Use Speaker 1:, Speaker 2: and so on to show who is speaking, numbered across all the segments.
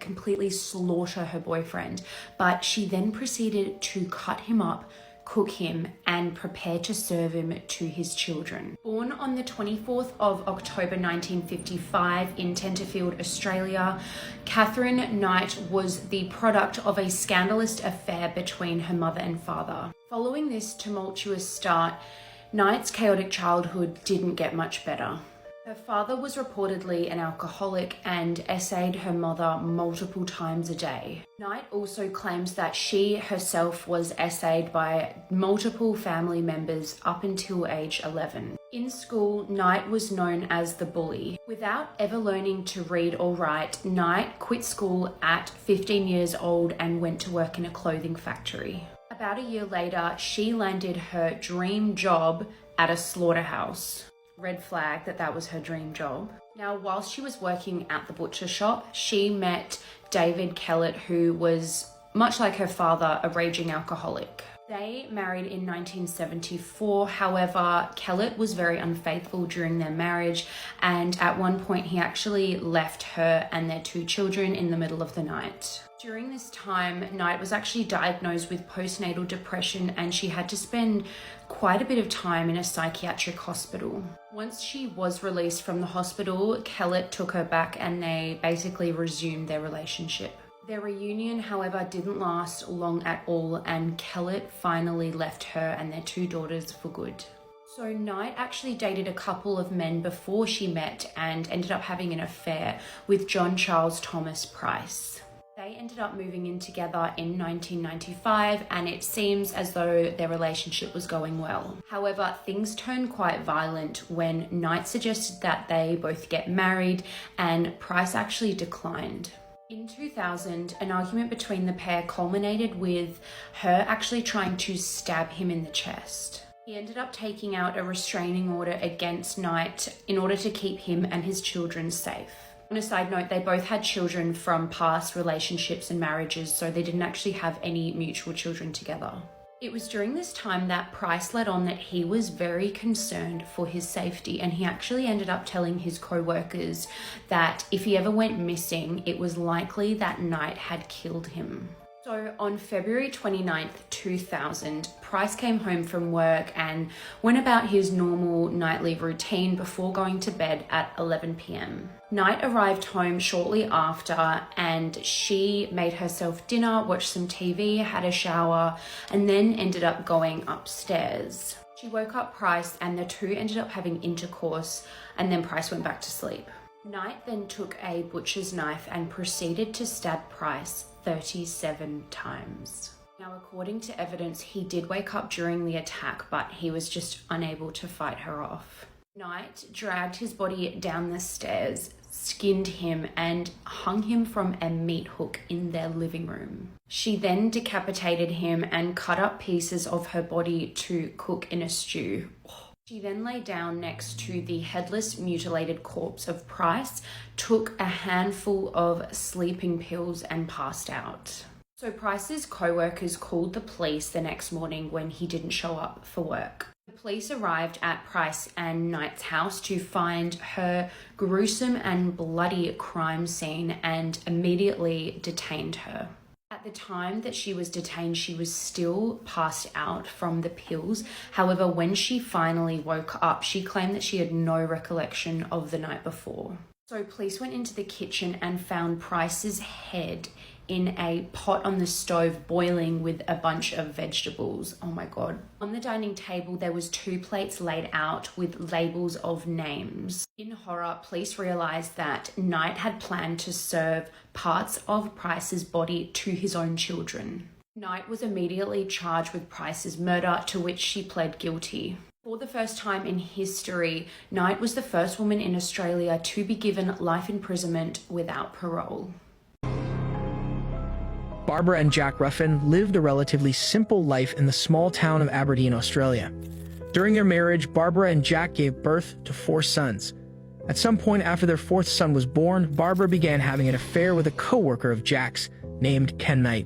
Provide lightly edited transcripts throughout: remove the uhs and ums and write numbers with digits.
Speaker 1: completely slaughter her boyfriend, but she then proceeded to cut him up, cook him, and prepare to serve him to his children. Born on the 24th of October 1955 in Tenterfield, Australia, Katherine Knight was the product of a scandalous affair between her mother and father. Following this tumultuous start, Knight's chaotic childhood didn't get much better. Her father was reportedly an alcoholic and essayed her mother multiple times a day. Knight also claims that she herself was essayed by multiple family members up until age 11. In school, Knight was known as the bully. Without ever learning to read or write, Knight quit school at 15 years old and went to work in a clothing factory. About a year later, she landed her dream job at a slaughterhouse. Red flag that was her dream job. Now, whilst she was working at the butcher shop, she met David Kellett, who was, much like her father, a raging alcoholic. They married in 1974. However, Kellett was very unfaithful during their marriage, and at one point he actually left her and their 2 children in the middle of the night. During this time, Knight was actually diagnosed with postnatal depression, and she had to spend quite a bit of time in a psychiatric hospital. Once she was released from the hospital, Kellett took her back and they basically resumed their relationship. Their reunion, however, didn't last long at all, and Kellett finally left her and their 2 daughters for good. So Knight actually dated a couple of men before she met and ended up having an affair with John Charles Thomas Price. They ended up moving in together in 1995, and it seems as though their relationship was going well. However, things turned quite violent when Knight suggested that they both get married, and Price actually declined. In 2000, an argument between the pair culminated with her actually trying to stab him in the chest. He ended up taking out a restraining order against Knight in order to keep him and his children safe. On a side note, they both had children from past relationships and marriages, so they didn't actually have any mutual children together. It was during this time that Price let on that he was very concerned for his safety, and he actually ended up telling his co-workers that if he ever went missing, it was likely that Knight had killed him. So on February 29th, 2000, Price came home from work and went about his normal nightly routine before going to bed at 11 p.m. Knight arrived home shortly after, and she made herself dinner, watched some TV, had a shower, and then ended up going upstairs. She woke up Price and the 2 ended up having intercourse, and then Price went back to sleep. Knight then took a butcher's knife and proceeded to stab Price 37 times. Now, according to evidence, he did wake up during the attack, but he was just unable to fight her off. Knight dragged his body down the stairs, skinned him, and hung him from a meat hook in their living room. She then decapitated him and cut up pieces of her body to cook in a stew. She then lay down next to the headless, mutilated corpse of Price, took a handful of sleeping pills, and passed out. So Price's co-workers called the police the next morning when he didn't show up for work. The police arrived at Price and Knight's house to find her gruesome and bloody crime scene and immediately detained her. At the time that she was detained, she was still passed out from the pills. However, when she finally woke up, she claimed that she had no recollection of the night before. So police went into the kitchen and found Price's head in a pot on the stove boiling with a bunch of vegetables. Oh my God. On the dining table, there was 2 plates laid out with labels of names. In horror, police realized that Knight had planned to serve parts of Price's body to his own children. Knight was immediately charged with Price's murder, to which she pled guilty. For the first time in history, Knight was the first woman in Australia to be given life imprisonment without parole.
Speaker 2: Barbara and Jack Ruffin lived a relatively simple life in the small town of Aberdeen, Australia. During their marriage, Barbara and Jack gave birth to 4 sons. At some point after their 4th son was born, Barbara began having an affair with a co-worker of Jack's named Ken Knight.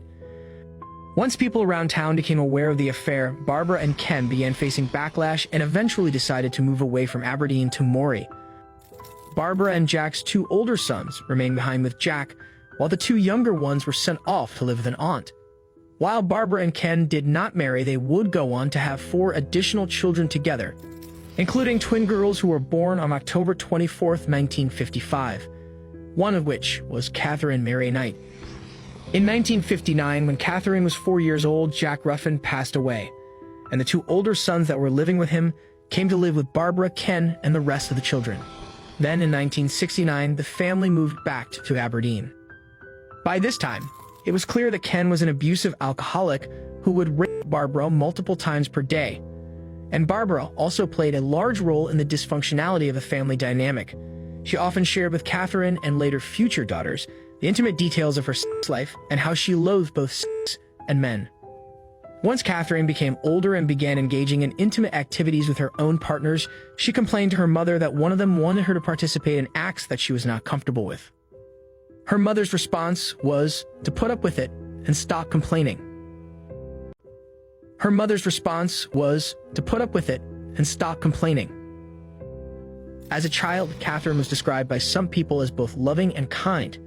Speaker 2: Once people around town became aware of the affair, Barbara and Ken began facing backlash and eventually decided to move away from Aberdeen to Moree. Barbara and Jack's 2 older sons remained behind with Jack, while the 2 younger ones were sent off to live with an aunt. While Barbara and Ken did not marry, they would go on to have 4 additional children together, including twin girls who were born on October 24, 1955, one of which was Katherine Mary Knight. In 1959, when Katherine was 4 years old, Jack Ruffin passed away, and the 2 older sons that were living with him came to live with Barbara, Ken, and the rest of the children. Then in 1969, the family moved back to Aberdeen. By this time, it was clear that Ken was an abusive alcoholic who would rape Barbara multiple times per day. And Barbara also played a large role in the dysfunctionality of the family dynamic. She often shared with Katherine and later future daughters the intimate details of her sex life and how she loathed both sex and men. Once Katherine became older and began engaging in intimate activities with her own partners, she complained to her mother that one of them wanted her to participate in acts that she was not comfortable with. Her mother's response was to put up with it and stop complaining. Her mother's response was to put up with it and stop complaining. As a child, Katherine was described by some people as both loving and kind,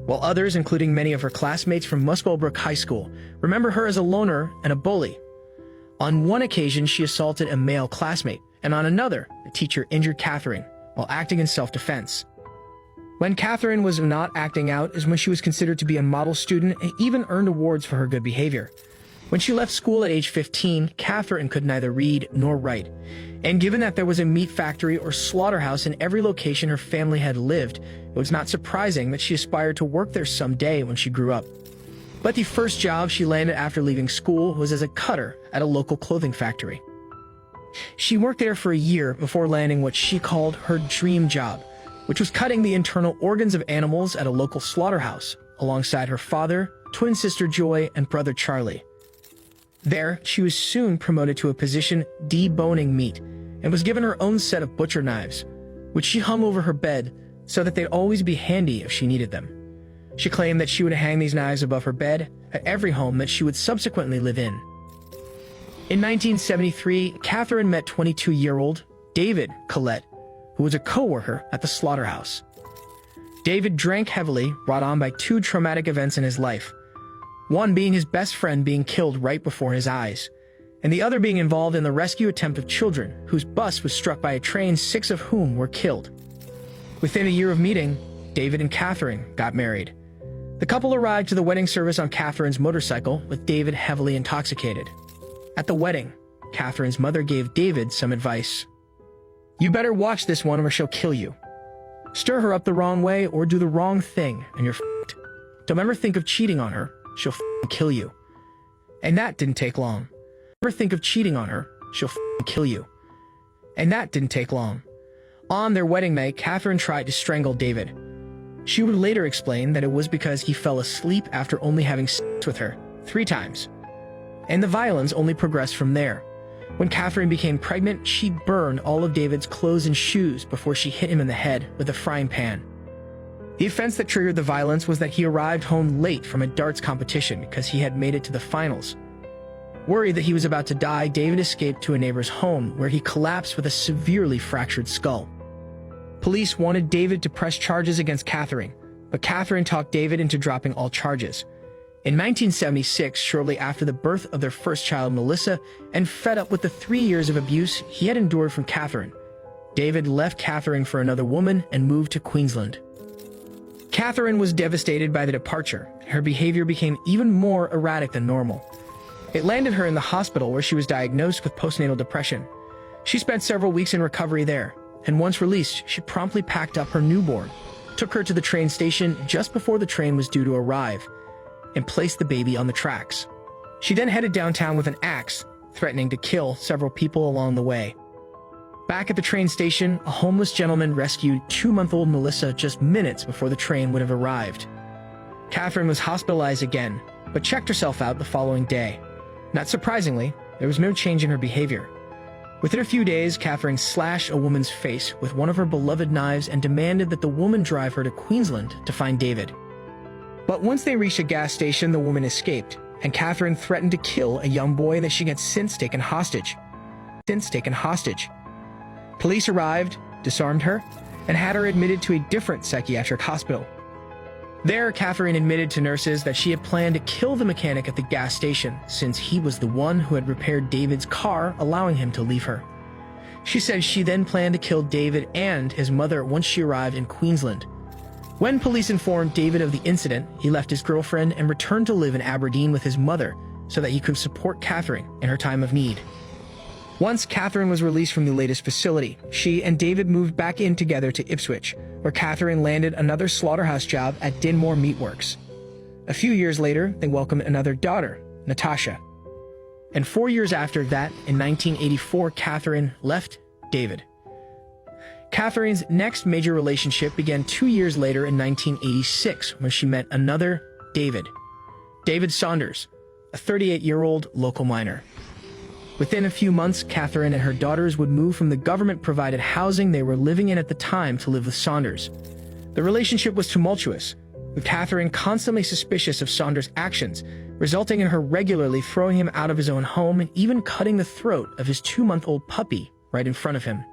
Speaker 2: while others, including many of her classmates from Muswellbrook High School, remember her as a loner and a bully. On one occasion, she assaulted a male classmate, and on another, a teacher injured Katherine while acting in self-defense. When Katherine was not acting out is when she was considered to be a model student and even earned awards for her good behavior. When she left school at age 15, Katherine could neither read nor write, and given that there was a meat factory or slaughterhouse in every location her family had lived, it was not surprising that she aspired to work there someday when she grew up. But the first job she landed after leaving school was as a cutter at a local clothing factory. She worked there for a year before landing what she called her dream job, which was cutting the internal organs of animals at a local slaughterhouse, alongside her father, twin sister Joy, and brother Charlie. There, she was soon promoted to a position deboning meat, and was given her own set of butcher knives, which she hung over her bed so that they'd always be handy if she needed them. She claimed that she would hang these knives above her bed at every home that she would subsequently live in. In 1973, Katherine met 22-year-old David Collette, who was a co-worker at the slaughterhouse. David drank heavily, brought on by 2 traumatic events in his life, one being his best friend being killed right before his eyes, and the other being involved in the rescue attempt of children whose bus was struck by a train, 6 of whom were killed. Within a year of meeting, David and Katherine got married. The couple arrived to the wedding service on Katherine's motorcycle, with David heavily intoxicated. At the wedding, Katherine's mother gave David some advice. "You better watch this one or she'll kill you. Stir her up the wrong way or do the wrong thing and you're f***ed. Don't ever think of cheating on her, she'll f***ing kill you." And that didn't take long. Never think of cheating on her, she'll f***ing kill you. And that didn't take long. On their wedding night, Katherine tried to strangle David. She would later explain that it was because he fell asleep after only having sex with her 3 times. And the violence only progressed from there. When Katherine became pregnant, she burned all of David's clothes and shoes before she hit him in the head with a frying pan. The offense that triggered the violence was that he arrived home late from a darts competition because he had made it to the finals. Worried that he was about to die, David escaped to a neighbor's home where he collapsed with a severely fractured skull. Police wanted David to press charges against Katherine, but Katherine talked David into dropping all charges. In 1976, shortly after the birth of their first child, Melissa, and fed up with the 3 years of abuse he had endured from Katherine, David left Katherine for another woman and moved to Queensland. Katherine was devastated by the departure. Her behavior became even more erratic than normal. It landed her in the hospital where she was diagnosed with postnatal depression. She spent several weeks in recovery there, and once released, she promptly packed up her newborn, took her to the train station just before the train was due to arrive, and placed the baby on the tracks. She then headed downtown with an axe, threatening to kill several people along the way. Back at the train station, a homeless gentleman rescued 2-month-old Melissa just minutes before the train would have arrived. Katherine was hospitalized again, but checked herself out the following day. Not surprisingly, there was no change in her behavior. Within a few days, Katherine slashed a woman's face with one of her beloved knives and demanded that the woman drive her to Queensland to find David. But once they reached a gas station, the woman escaped, and Katherine threatened to kill a young boy that she had since taken hostage. Police arrived, disarmed her, and had her admitted to a different psychiatric hospital. There, Katherine admitted to nurses that she had planned to kill the mechanic at the gas station, since he was the one who had repaired David's car, allowing him to leave her. She said she then planned to kill David and his mother once she arrived in Queensland. When police informed David of the incident, he left his girlfriend and returned to live in Aberdeen with his mother so that he could support Katherine in her time of need. Once Katherine was released from the latest facility, she and David moved back in together to Ipswich, where Katherine landed another slaughterhouse job at Dinmore Meatworks. A few years later, they welcomed another daughter, Natasha. And 4 years after that, in 1984, Katherine left David. Katherine's next major relationship began 2 years later in 1986, when she met another David Saunders, a 38-year-old local miner. Within a few months, Katherine and her daughters would move from the government-provided housing they were living in at the time to live with Saunders. The relationship was tumultuous, with Katherine constantly suspicious of Saunders' actions, resulting in her regularly throwing him out of his own home and even cutting the throat of his 2-month-old puppy right in front of him.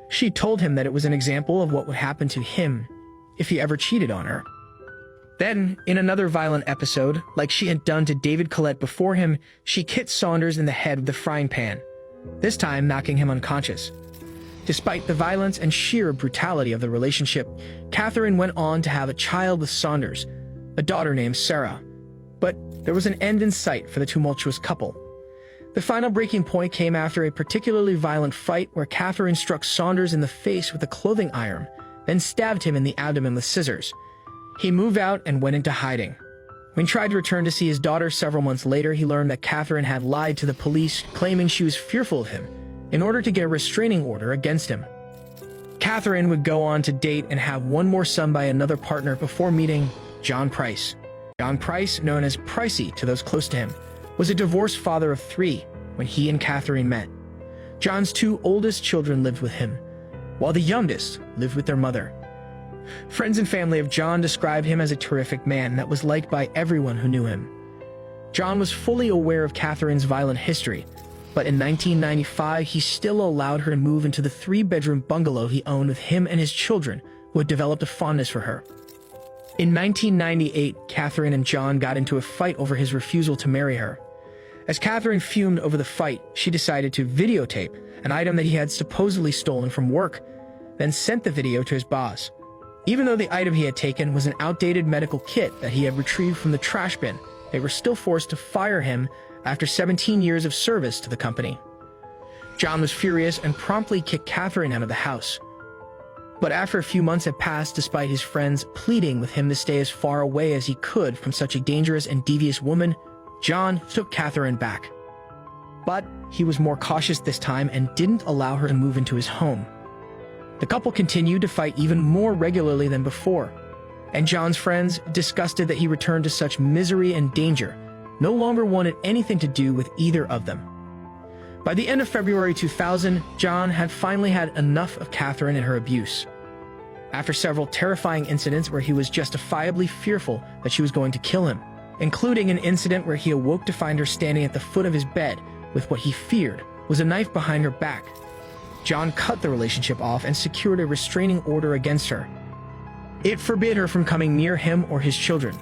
Speaker 2: She told him that it was an example of what would happen to him if he ever cheated on her. Then, in another violent episode, like she had done to David Collette before him, she hit Saunders in the head with a frying pan, this time knocking him unconscious. Despite the violence and sheer brutality of the relationship, Katherine went on to have a child with Saunders, a daughter named Sarah. But there was an end in sight for the tumultuous couple. The final breaking point came after a particularly violent fight where Katherine struck Saunders in the face with a clothing iron, then stabbed him in the abdomen with scissors. He moved out and went into hiding. When he tried to return to see his daughter several months later, he learned that Katherine had lied to the police, claiming she was fearful of him, in order to get a restraining order against him. Katherine would go on to date and have one more son by another partner before meeting John Price. John Price, known as Pricey to those close to him, was a divorced father of 3 when he and Katherine met. John's 2 oldest children lived with him, while the youngest lived with their mother. Friends and family of John described him as a terrific man that was liked by everyone who knew him. John was fully aware of Katherine's violent history, but in 1995 he still allowed her to move into the 3-bedroom bungalow he owned with him and his children, who had developed a fondness for her. In 1998, Katherine and John got into a fight over his refusal to marry her. As Katherine fumed over the fight, she decided to videotape an item that he had supposedly stolen from work, then sent the video to his boss. Even though the item he had taken was an outdated medical kit that he had retrieved from the trash bin, they were still forced to fire him after 17 years of service to the company. John was furious and promptly kicked Katherine out of the house. But after a few months had passed, despite his friends pleading with him to stay as far away as he could from such a dangerous and devious woman, John took Katherine back. But he was more cautious this time and didn't allow her to move into his home. The couple continued to fight even more regularly than before, and John's friends, disgusted that he returned to such misery and danger, no longer wanted anything to do with either of them. By the end of February 2000, John had finally had enough of Katherine and her abuse. After several terrifying incidents where he was justifiably fearful that she was going to kill him, including an incident where he awoke to find her standing at the foot of his bed with what he feared was a knife behind her back, John cut the relationship off and secured a restraining order against her. It forbid her from coming near him or his children.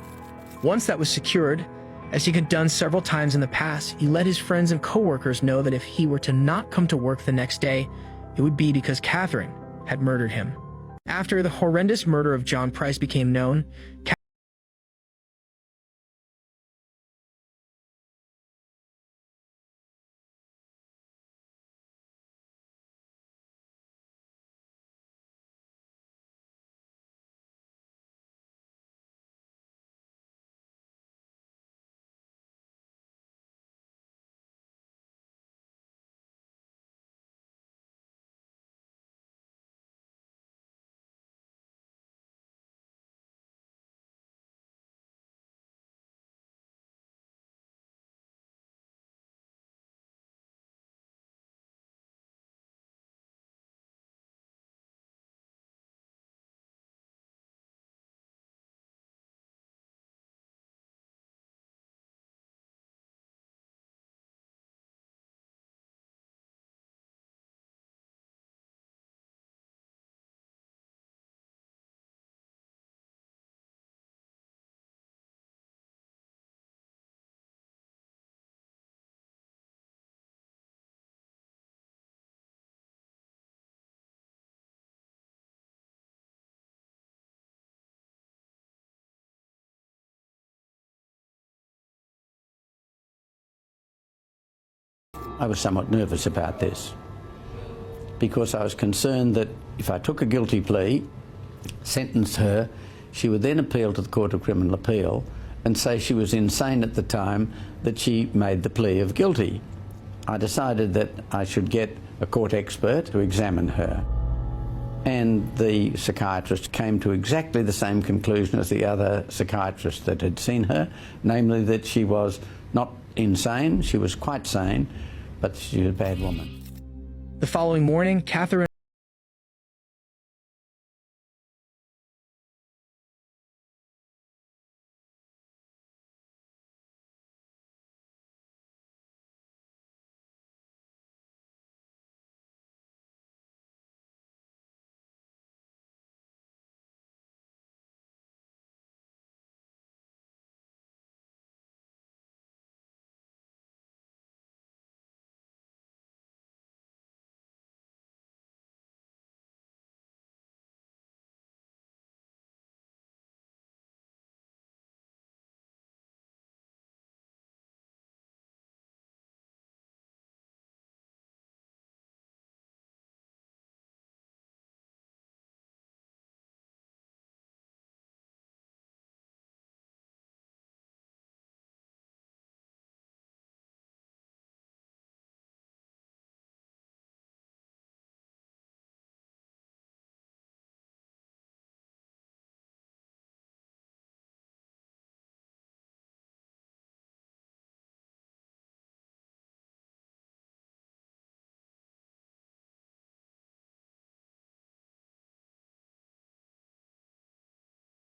Speaker 2: Once that was secured, as he had done several times in the past, he let his friends and coworkers know that if he were to not come to work the next day, it would be because Katherine had murdered him. After the horrendous murder of John Price became known,
Speaker 3: I was somewhat nervous about this because I was concerned that if I took a guilty plea, sentenced her, she would then appeal to the Court of Criminal Appeal and say she was insane at the time that she made the plea of guilty. I decided that I should get a court expert to examine her. And the psychiatrist came to exactly the same conclusion as the other psychiatrist that had seen her, namely that she was not insane, she was quite sane, but she was a bad woman.
Speaker 2: The following morning, Katherine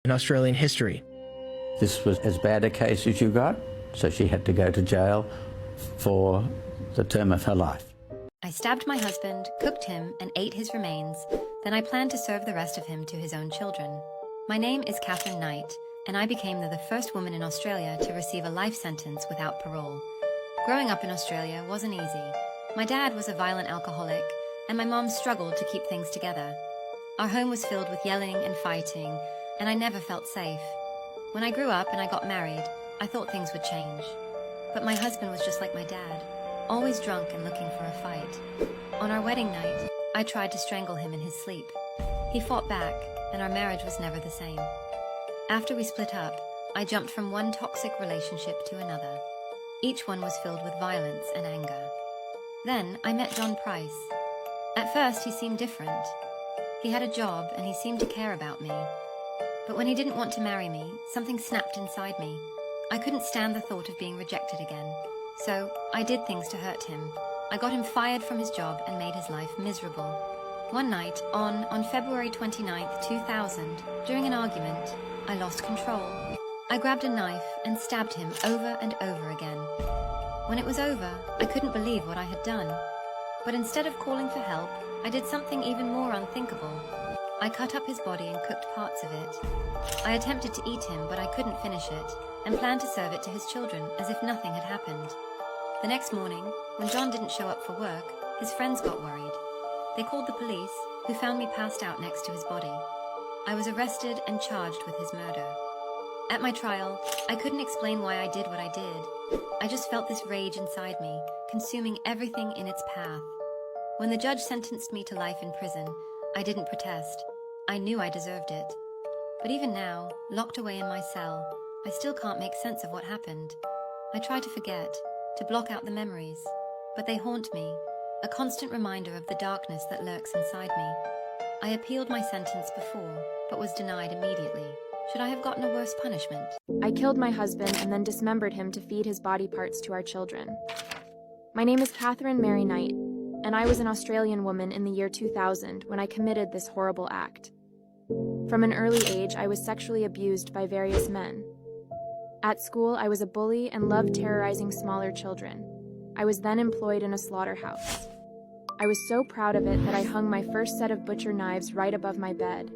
Speaker 2: in Australian history.
Speaker 3: This was as bad a case as you got, so she had to go to jail for the term of her life.
Speaker 4: I stabbed my husband, cooked him, and ate his remains. Then I planned to serve the rest of him to his own children. My name is Katherine Knight, and I became the first woman in Australia to receive a life sentence without parole. Growing up in Australia wasn't easy. My dad was a violent alcoholic, and my mom struggled to keep things together. Our home was filled with yelling and fighting, and I never felt safe. When I grew up and I got married, I thought things would change. But my husband was just like my dad, always drunk and looking for a fight. On our wedding night, I tried to strangle him in his sleep. He fought back, and our marriage was never the same. After we split up, I jumped from one toxic relationship to another. Each one was filled with violence and anger. Then I met John Price. At first, he seemed different. He had a job and he seemed to care about me. But when he didn't want to marry me, something snapped inside me. I couldn't stand the thought of being rejected again. So I did things to hurt him. I got him fired from his job and made his life miserable. One night, on February 29th, 2000, during an argument, I lost control. I grabbed a knife and stabbed him over and over again. When it was over, I couldn't believe what I had done. But instead of calling for help, I did something even more unthinkable. I cut up his body and cooked parts of it. I attempted to eat him, but I couldn't finish it, and planned to serve it to his children as if nothing had happened. The next morning, when John didn't show up for work, his friends got worried. They called the police, who found me passed out next to his body. I was arrested and charged with his murder. At my trial, I couldn't explain why I did what I did. I just felt this rage inside me, consuming everything in its path. When the judge sentenced me to life in prison, I didn't protest. I knew I deserved it. But even now, locked away in my cell, I still can't make sense of what happened. I try to forget, to block out the memories, but they haunt me, a constant reminder of the darkness that lurks inside me. I appealed my sentence before, but was denied immediately. Should I have gotten a worse punishment?
Speaker 5: I killed my husband and then dismembered him to feed his body parts to our children. My name is Katherine Mary Knight, and I was an Australian woman in the year 2000 when I committed this horrible act. From an early age, I was sexually abused by various men. At school, I was a bully and loved terrorizing smaller children. I was then employed in a slaughterhouse. I was so proud of it that I hung my first set of butcher knives right above my bed.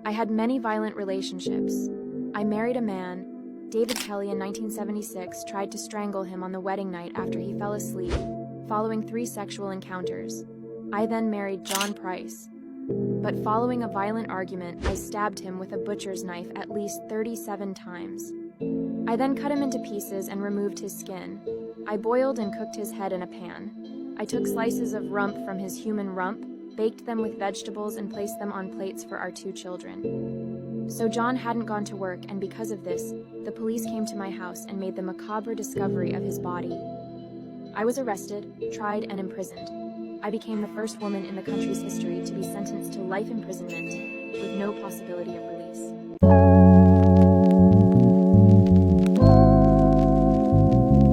Speaker 5: I had many violent relationships. I married a man. David Kelly in 1976 tried to strangle him on the wedding night after he fell asleep, following 3 sexual encounters. I then married John Price. But following a violent argument, I stabbed him with a butcher's knife at least 37 times. I then cut him into pieces and removed his skin. I boiled and cooked his head in a pan. I took slices of rump from his human rump, baked them with vegetables, and placed them on plates for our 2 children. So John hadn't gone to work, and because of this, the police came to my house and made the macabre discovery of his body. I was arrested, tried, and imprisoned. I became the first woman in the country's history to be sentenced to life imprisonment with no possibility of release.